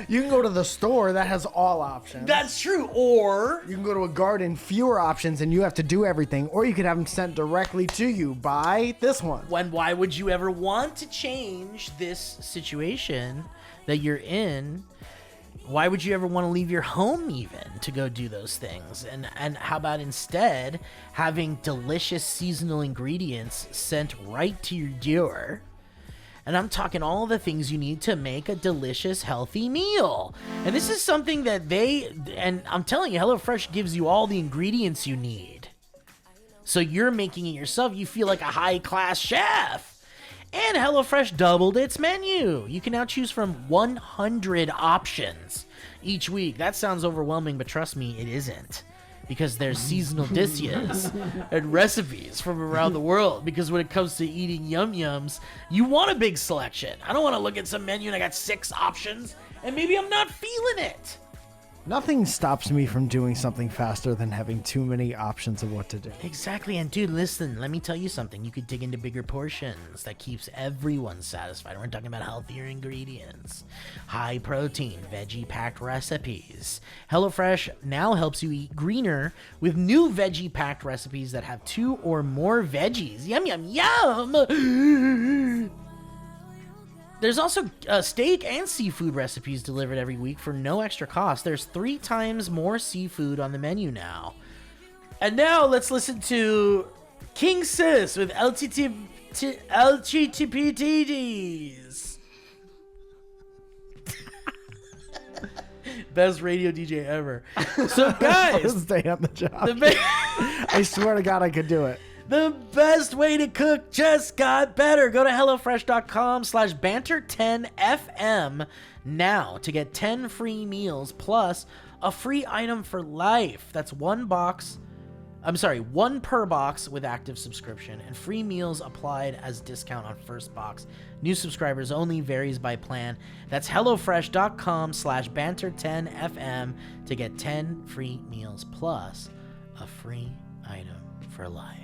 You can go to the store that has all options. that's true, or You can go to a garden, fewer options, and you have to do everything. Or you could have them sent directly to you by this one. why would you ever want to change this situation that you're in? Why would you ever want to leave your home even to go do those things? And how about instead having delicious seasonal ingredients sent right to your door? And I'm talking all the things you need to make a delicious, healthy meal. And this is something that I'm telling you, HelloFresh gives you all the ingredients you need. So you're making it yourself. You feel like a high-class chef. And HelloFresh doubled its menu. You can now choose from 100 options each week. That sounds overwhelming, but trust me, it isn't. Because there's seasonal dishes and recipes from around the world. Because when it comes to eating yum-yums, you want a big selection. I don't want to look at some menu and I got 6 options, and maybe I'm not feeling it. Nothing stops me from doing something faster than having too many options of what to do. Exactly, and dude, listen, let me tell you something. You could dig into bigger portions. That keeps everyone satisfied. We're talking about healthier ingredients. High protein, veggie-packed recipes. HelloFresh now helps you eat greener with new veggie-packed recipes that have 2 or more veggies. Yum, yum, yum! There's also steak and seafood recipes delivered every week for no extra cost. There's 3 times more seafood on the menu now. And now let's listen to King Sis with LGTPTs. Best radio DJ ever. So guys, Stay on the job. I swear to God I could do it. the best way to cook just got better. Go to HelloFresh.com/banter10fm now to get 10 free meals plus a free item for life. That's one per box with active subscription, and free meals applied as discount on first box. New subscribers only, varies by plan. That's HelloFresh.com/banter10fm to get 10 free meals plus a free item for life.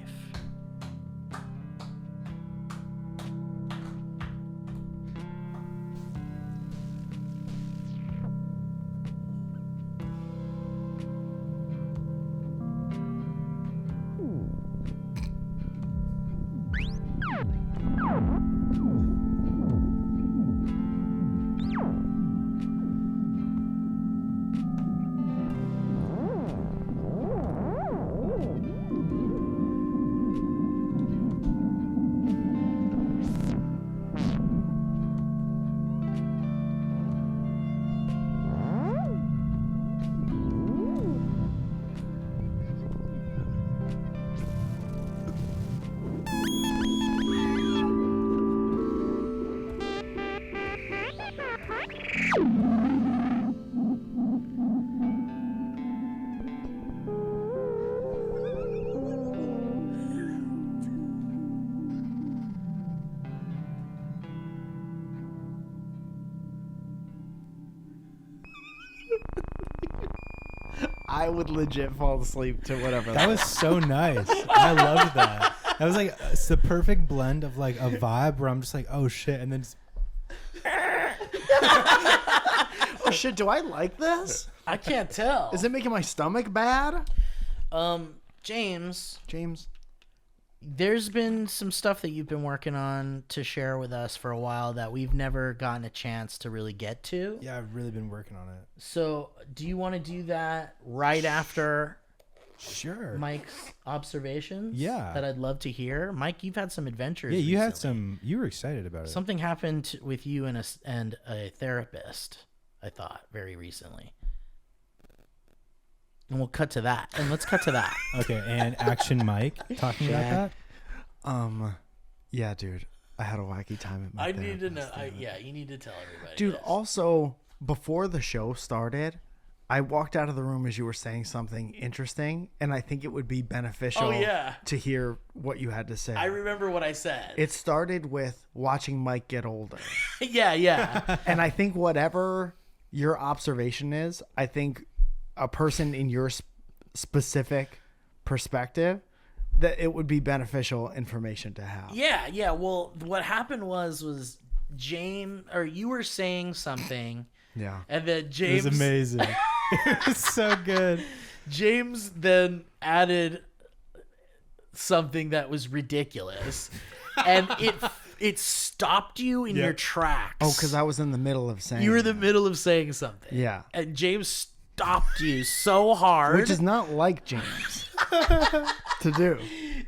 I would legit fall asleep to whatever That was so nice. I loved that. That was like, it's the perfect blend of like a vibe where I'm just like, oh shit, and then just, Oh shit, do I like this? I can't tell. Is it making my stomach bad? James, James? there's been some stuff that you've been working on to share with us for a while that we've never gotten a chance to really get to. yeah, I've really been working on it. So, do you want to do that right after Sure. Mike's observations. Yeah. That I'd love to hear. Mike, you've had some adventures. Yeah, you had recently. some. You were excited about it. Something happened with you and a therapist. I thought very recently. And we'll cut to that. And let's cut to that. Okay, and Action Mike talking about that. Yeah, dude. I had a wacky time at my I need to therapist, know. dude. You need to tell everybody. Dude, this. also, before the show started, I walked out of the room as you were saying something interesting, and I think it would be beneficial to hear what you had to say. I remember what I said. It started with watching Mike get older. yeah. And I think whatever your observation is, I think a person in your specific perspective, that it would be beneficial information to have. Yeah. Well, what happened was James, or you were saying something. Yeah. And then James. It was amazing. It was so good. James then added something that was ridiculous, and it stopped you in your tracks. Oh, because I was in the middle of saying. You were in the middle of saying something. Yeah. And James stopped you so hard. Which is not like James to do.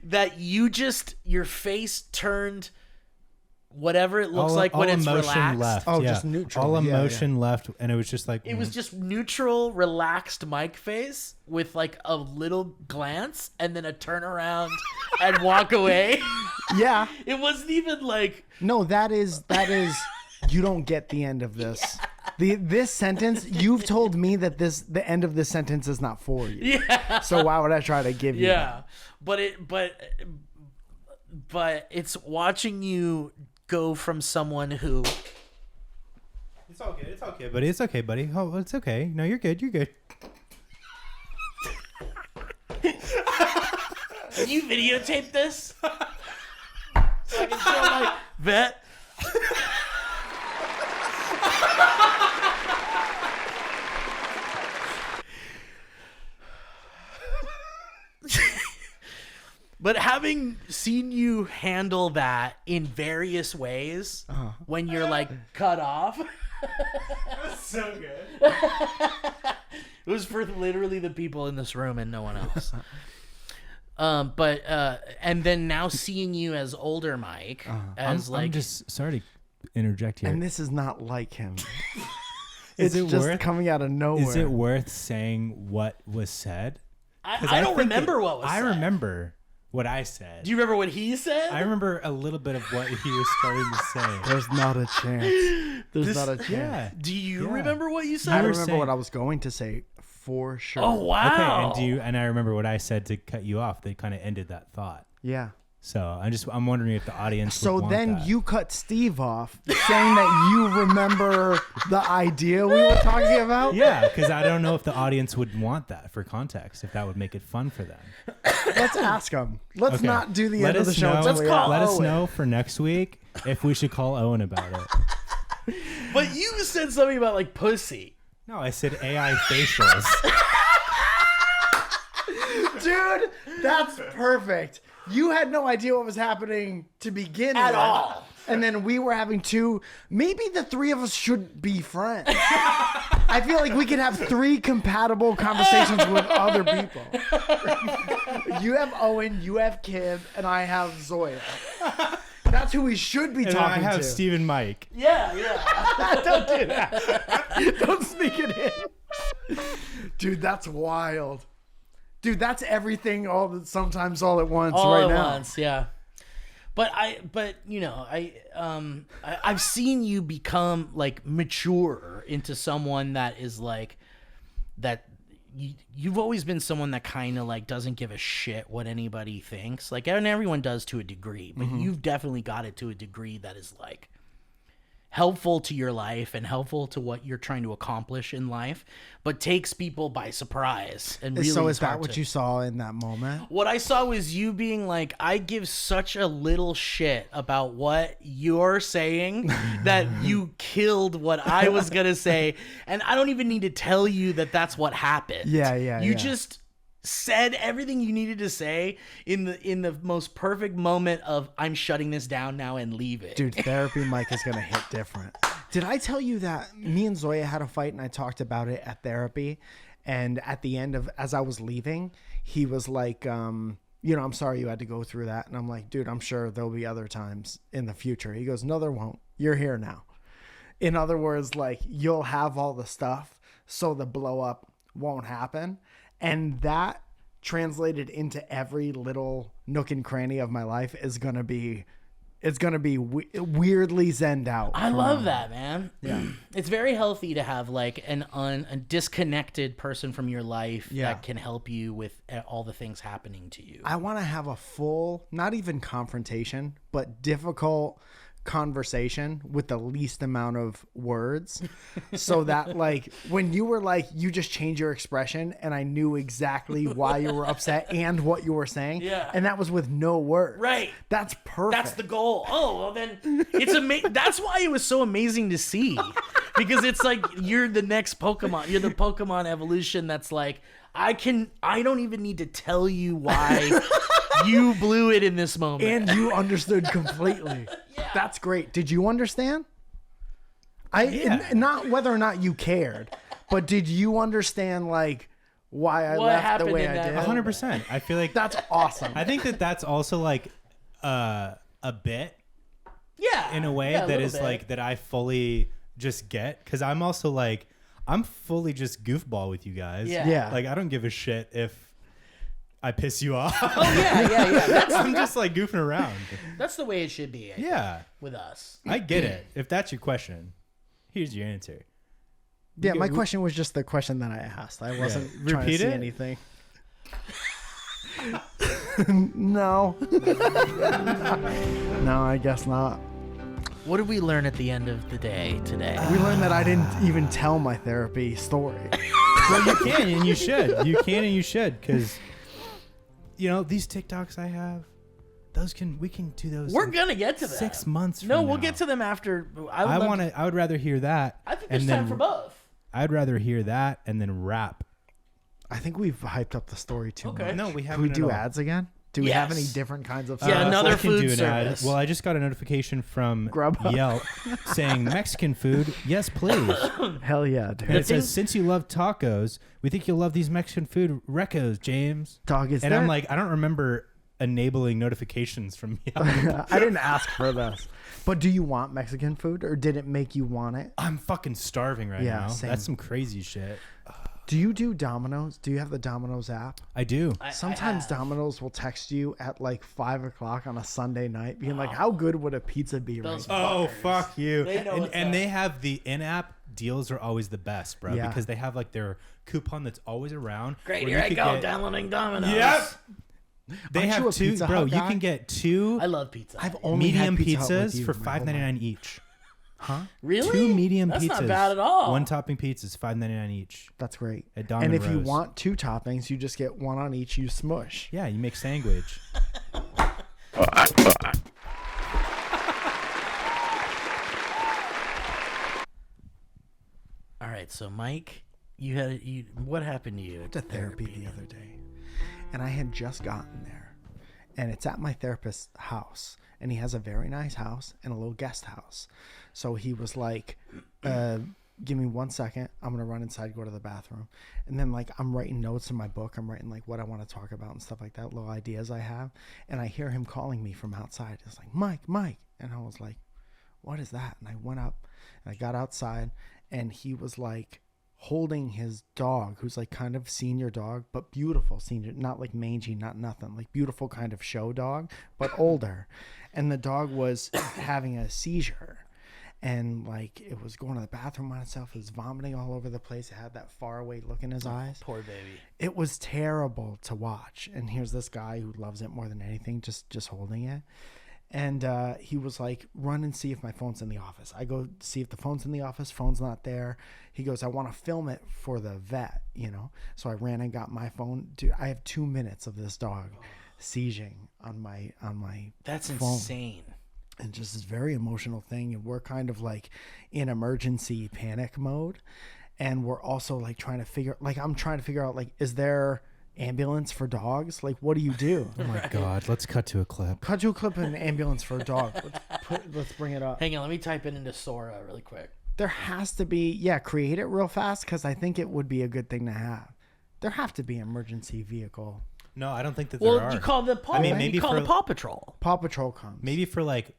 That your face turned whatever it looks like when it's emotion relaxed. left. Oh, yeah. just neutral. All Yeah, emotion left, and it was just like It was just neutral, relaxed Mike face with like a little glance and then a turnaround and walk away. Yeah. It wasn't even like No, that is you don't get the end of this. This sentence, you've told me that the end of this sentence is not for you. yeah, So why would I try to give you that? but it's watching you go from someone who It's okay, buddy. It's okay, buddy. Oh, it's okay. No, you're good. You're good. Can you videotape this? So I can show my vet. But having seen you handle that in various ways when you're like cut off. So good. It was for literally the people in this room and no one else. And then now seeing you as older Mike, I'm just sorry to interject here. And this is not like him. Is It's it just worth coming out of nowhere. Is it worth saying what was said? I don't remember what was said. I remember what I said. Do you remember what he said? I remember a little bit of what he was starting to say. There's not a chance. There's not a chance. Yeah. Do you Yeah. remember what you said? I You were remember saying- what I was going to say for sure. Oh wow! Okay, and I remember what I said to cut you off. They kind of ended that thought. Yeah. So I'm wondering if the audience. So would want then that. you cut Steve off, saying that you remember the idea we were talking about. Yeah, because I don't know if the audience would want that for context. If that would make it fun for them. Let's ask him. Let's Okay. not do the Let end of the us show. know- until Let's we call Let us Owen. know for next week if we should call Owen about it. But you said something about like pussy. No, I said AI facials. Dude, that's perfect. You had no idea what was happening to begin At with. all. And then we were having maybe the three of us should be friends. I feel like we could have 3 compatible conversations with other people. You have Owen, you have Kim, and I have Zoya. That's who we should be And talking I have to. Steve and Mike. Yeah. Don't do that. Don't sneak it in. Dude, that's wild. Dude, that's everything sometimes all at once All right at now. once, yeah. But I've seen you become like mature into someone that is like that. You've always been someone that kind of like doesn't give a shit what anybody thinks. Like, and everyone does to a degree, but you've definitely got it to a degree that is like helpful to your life and helpful to what you're trying to accomplish in life, but takes people by surprise. And really So is is that hard what to- you saw in that moment? What I saw was you being like, I give such a little shit about what you're saying that you killed what I was going to say. And I don't even need to tell you that that's what happened. Yeah, You yeah. just said everything you needed to say in the most perfect moment of I'm shutting this down now and leave it. Dude, therapy Mike is going to hit different. Did I tell you that me and Zoya had a fight and I talked about it at therapy? And at the end of, as I was leaving, he was like, you know, I'm sorry you had to go through that. And I'm like, dude, I'm sure there'll be other times in the future. He goes, no, there won't. You're here now. In other words, like, you'll have all the stuff, so the blow up won't happen. And that translated into every little nook and cranny of my life is going to be, it's going to be weirdly zenned out. I love that, man. Yeah. It's very healthy to have like a disconnected person from your life that can help you with all the things happening to you. I want to have a full, not even confrontation, but difficult conversation with the least amount of words, so that like when you were like, you just change your expression and I knew exactly why you were upset and what you were saying. Yeah. And that was with no words. Right. That's perfect. That's the goal. Oh, well then it's amazing. That's why it was so amazing to see, because it's like you're the next Pokemon. You're the Pokemon evolution that's like, I don't even need to tell you why you blew it in this moment. And you understood completely. Yeah. That's great. Did you understand? Not whether or not you cared, but did you understand like why I left the way I did? 100%. I feel like that's awesome. I think that's also like a bit. Yeah. In a way that is bit. Like that I fully just get, because I'm also like, I'm fully just goofball with you guys. Yeah. Like I don't give a shit if I piss you off. Oh yeah. I'm just like goofing around. That's the way it should be. I think, with us. I get it. If that's your question, here's your answer. Yeah, my question was just the question that I asked. I wasn't trying to see anything. No. No, I guess not. What did we learn at the end of the day today? We learned that I didn't even tell my therapy story. Well, you can and you should. You can and you should, because you know these TikToks I have, we can do those. We're gonna get to them 6 months. From we'll now. get to them after. I would rather hear that. I think there's time for both. I'd rather hear that and then rap. I think we've hyped up the story too much. No, we haven't. Can we do ads again? Do we have any different kinds of? Yeah, another food do an service. ad. Well, I just got a notification from Grubhub. Yelp saying Mexican food. Yes, please. Hell yeah, dude. And it says, since you love tacos, we think you'll love these Mexican food recos, James. Dog is. And I'm like, I don't remember enabling notifications from Yelp. I didn't ask for this. But do you want Mexican food, or did it make you want it? I'm fucking starving right now. Same. That's some crazy shit. Do you do Domino's? Do you have the Domino's app? I do. Sometimes Domino's will text you at like 5 o'clock on a Sunday night, being like, "How good would a pizza be right now?" Oh, fuck you! They know and they have the in-app deals are always the best, bro. Yeah. Because they have like their coupon that's always around. Great, here I go downloading Domino's. Yep. They Aren't you a have two, Pizza bro. Hut You guy? can get two I love pizza. I've only medium had Pizza Hut with pizzas you for my whole life. $5.99 each. Huh? Really? Two medium That's pizzas. not bad at all. One topping pizzas, $5.99 each. That's great. At Dom And and if you Rose. want 2 toppings, you just get 1 on each. You smush. Yeah, you make sandwich. All right, so Mike, what happened to you? I went to therapy the other day, and I had just gotten there, and it's at my therapist's house, and he has a very nice house and a little guest house. So he was like, give me 1 second. I'm going to run inside, go to the bathroom. And then like, I'm writing notes in my book. I'm writing like what I want to talk about and stuff like that, little ideas I have. And I hear him calling me from outside. It's like, Mike. And I was like, what is that? And I went up and I got outside, and he was like holding his dog, who's like kind of senior dog, but beautiful senior, not like mangy, not nothing, like beautiful kind of show dog, but older. And the dog was having a seizure, and like it was going to the bathroom on itself. It was vomiting all over the place. It had that faraway look in his eyes. Poor baby. It was terrible to watch. And here's this guy who loves it more than anything, just holding it. And he was like, run and see if my phone's in the office. I go see if the phone's in the office. Phone's not there. He goes, I want to film it for the vet, you know? So I ran and got my phone. Dude, I have 2 minutes of this dog seizing on my That's phone. insane. And just this very emotional thing. And we're kind of like in emergency panic mode. And we're also like I'm trying to figure out, like, is there ambulance for dogs? Like, what do you do? Oh my God, let's cut to a clip. Cut to a clip of an ambulance for a dog. Let's bring it up. Hang on, let me type it into Sora really quick. there has to be, create it real fast because I think it would be a good thing to have. There have to be emergency vehicle. No, I don't think that there are. Well, you call the Paw. maybe you call for- the Paw Patrol. Paw Patrol comes. Maybe for like,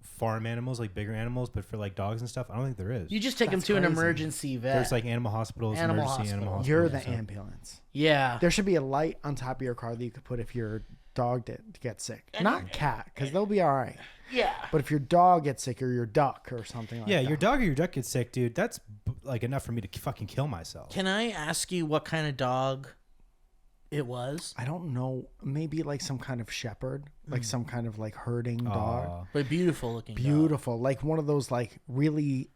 farm animals, like bigger animals, but for like dogs and stuff, I don't think there is. You just take them That's to an crazy. emergency vet. There's like animal hospitals, Animal emergency hospital. animal hospitals. You're and the stuff. ambulance. yeah. There should be a light on top of your car that you could put if your dog gets sick. Not cat, because they'll be all right. Yeah. But if your dog gets sick or your duck or something like that. Yeah, your dog or your duck gets sick, dude. That's like enough for me to fucking kill myself. Can I ask you what kind of dog it was? I don't know. Maybe like some kind of shepherd, like some kind of like herding dog. Aw. But beautiful looking. Dog. Beautiful. Like one of those like really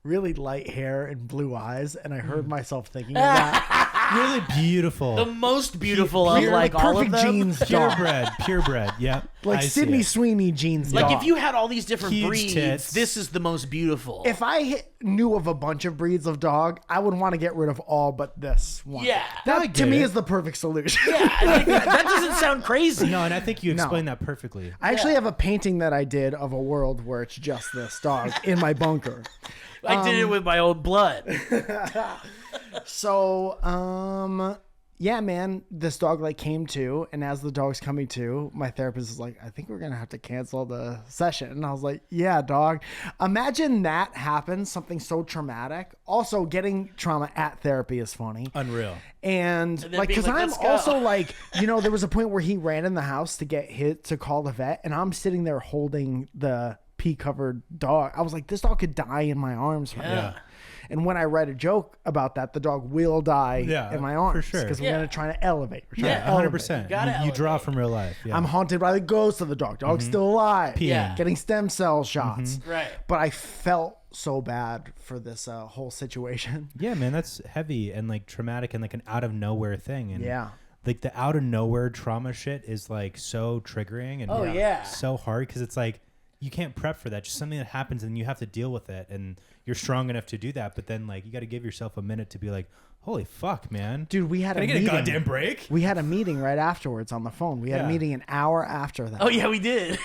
really light hair and blue eyes. And I heard myself thinking of that. Really beautiful. The most beautiful of Pure- like all of perfect them. genes dog. Purebred. Yep. Like I see Sydney it. Sweeney jeans Like dog. if you had all these different Huge breeds, tits. this is the most beautiful. If I knew of a bunch of breeds of dog, I would want to get rid of all but this one. Yeah. That I to get me it. is the perfect solution. yeah, like, that doesn't sound crazy. No, and I think you explained that perfectly. I actually have a painting that I did of a world where it's just this dog in my bunker. I did it with my own blood. So, yeah, man, this dog like came to, and as the dog's coming to, my therapist is like, I think we're gonna have to cancel the session. And I was like, yeah, dog. Imagine that happens, something so traumatic. Also, getting trauma at therapy is funny. Unreal. And then like, being because like, I'm "Let's go." also like, there was a point where he ran in the house to get hit to call the vet, and I'm sitting there holding the pee-covered dog. I was like, this dog could die in my arms right now. And when I read a joke about that, the dog will die in my arms. for sure. Because we're going to try to elevate. We're trying Yeah, to elevate. 100%. gotta You draw elevate. from real life. Yeah. I'm haunted by the ghost of the dog. Dog's still alive. Peeing. Getting stem cell shots. Right. But I felt so bad for this whole situation. Yeah, man, that's heavy and like traumatic and like an out of nowhere thing. And Yeah. like the out of nowhere trauma shit is like so triggering and Oh, yeah. so hard because it's like you can't prep for that. Just something that happens and you have to deal with it, and you're strong enough to do that. But then like you got to give yourself a minute to be like, holy fuck, man, Dude, we had Can I a get meeting. a goddamn break? We had a meeting right afterwards on the phone. We had a Yeah. meeting an hour after that. Oh yeah, we did.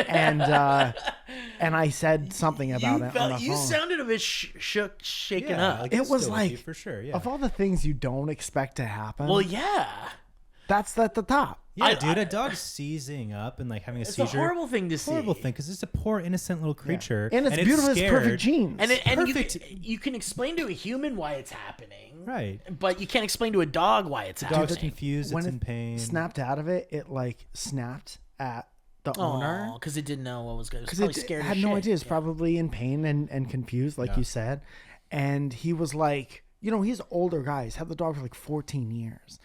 And I said something about it on the you phone. sounded a bit shaken Yeah, up. like, It it's was still with you like, for sure. Yeah. Of all the things you don't expect to happen, Well, yeah. that's at the top. Yeah, dude, a dog seizing up and like having a It's seizure. a horrible thing to see. Horrible thing because it's a poor innocent little creature, And it's beautiful. It's perfect scared. genes. And Perfect. you can explain to a human why it's happening, Right. but you can't explain to a dog why it's Dog's happening. confused. when It's it in pain. snapped out of it, it like snapped at the owner. because it didn't know what was going. Because Probably it scared. had as no shit. idea. It's Yeah. probably in pain and confused, like you said. And he was like, he's an older guy. He's had the dog for like 14 years.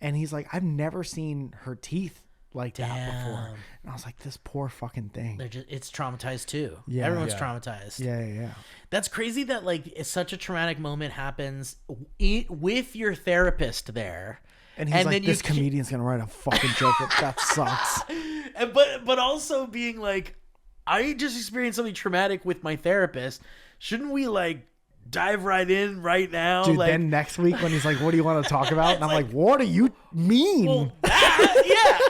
And he's like, I've never seen her teeth like that before. Damn. And I was like, this poor fucking thing. They're just, it's traumatized too. Yeah. Everyone's Yeah. traumatized. Yeah. That's crazy that like it's such a traumatic moment happens with your therapist there. And he's like, then this comedian's going to write a fucking joke. That sucks. but also being like, I just experienced something traumatic with my therapist. Shouldn't we like dive right in right now? Dude, like, then next week when he's like, what do you want to talk about? And I'm like, what do you mean? well, that,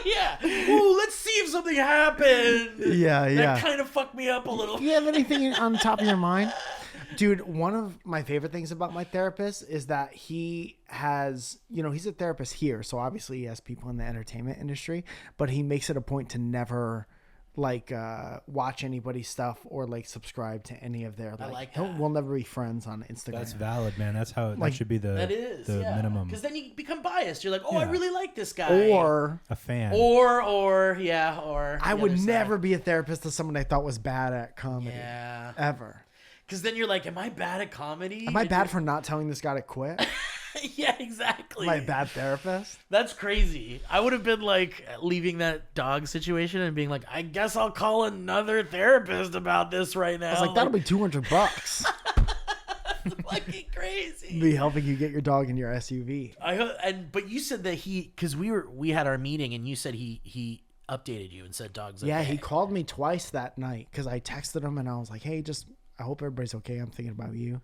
yeah. Ooh, let's see if something happened. Yeah. That kind of fucked me up a little. Do you have anything on top of your mind? Dude, one of my favorite things about my therapist is that he has, he's a therapist here. So obviously he has people in the entertainment industry, but he makes it a point to never like watch anybody's stuff or like subscribe to any of their like that. we'll never be friends on Instagram. That's valid, man. That's how Like, that should be the That is the minimum. Because then you become biased. You're like, oh, I Yeah. really like this guy. Or A fan. or I the would other side. never be a therapist to someone I thought was bad at comedy. Yeah. Ever. Because then you're like, am I bad at comedy? Am I bad for not telling this guy to quit? Yeah, exactly. Am I a bad therapist? That's crazy. I would have been like leaving that dog situation and being like, I guess I'll call another therapist about this right now. I was like, that'll be $200. fucking crazy. Be helping you get your dog in your SUV. But you said that because we had our meeting and you said he updated you and said dogs. Yeah, okay. he called me twice that night because I texted him and I was like, hey, I hope everybody's okay. I'm thinking about you.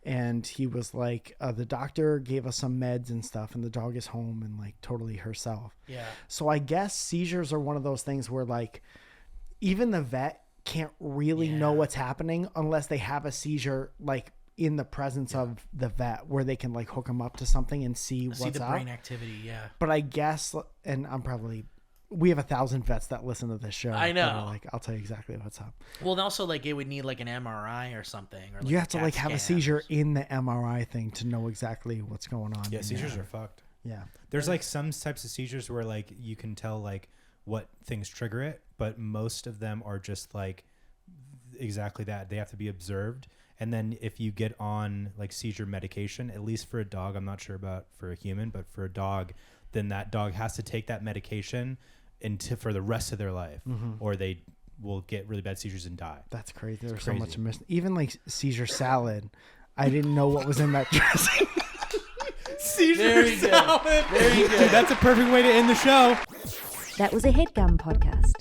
And he was like, the doctor gave us some meds and stuff and the dog is home and like totally herself. Yeah. So I guess seizures are one of those things where like even the vet can't really know what's happening unless they have a seizure like in the presence of the vet where they can like hook them up to something and see what's the up. brain activity. Yeah. But I guess, and we have 1,000 vets that listen to this show. I know. that are like, I'll tell you exactly what's up. Well, and also like it would need like an MRI or something. Or like You have to CAT like have a scan. seizure in the MRI thing to know exactly what's going on. Yeah, seizures are fucked. Yeah. There's like some types of seizures where like you can tell like what things trigger it, but most of them are just like exactly that. They have to be observed. And then if you get on like seizure medication, at least for a dog, I'm not sure about for a human, but for a dog, then that dog has to take that medication for the rest of their life, or they will get really bad seizures and die. That's crazy. There's It's so crazy. much even like Seizure salad. I didn't know what was in that dressing. Very good. Very good. Dude, that's a perfect way to end the show. That was a HeadGum podcast.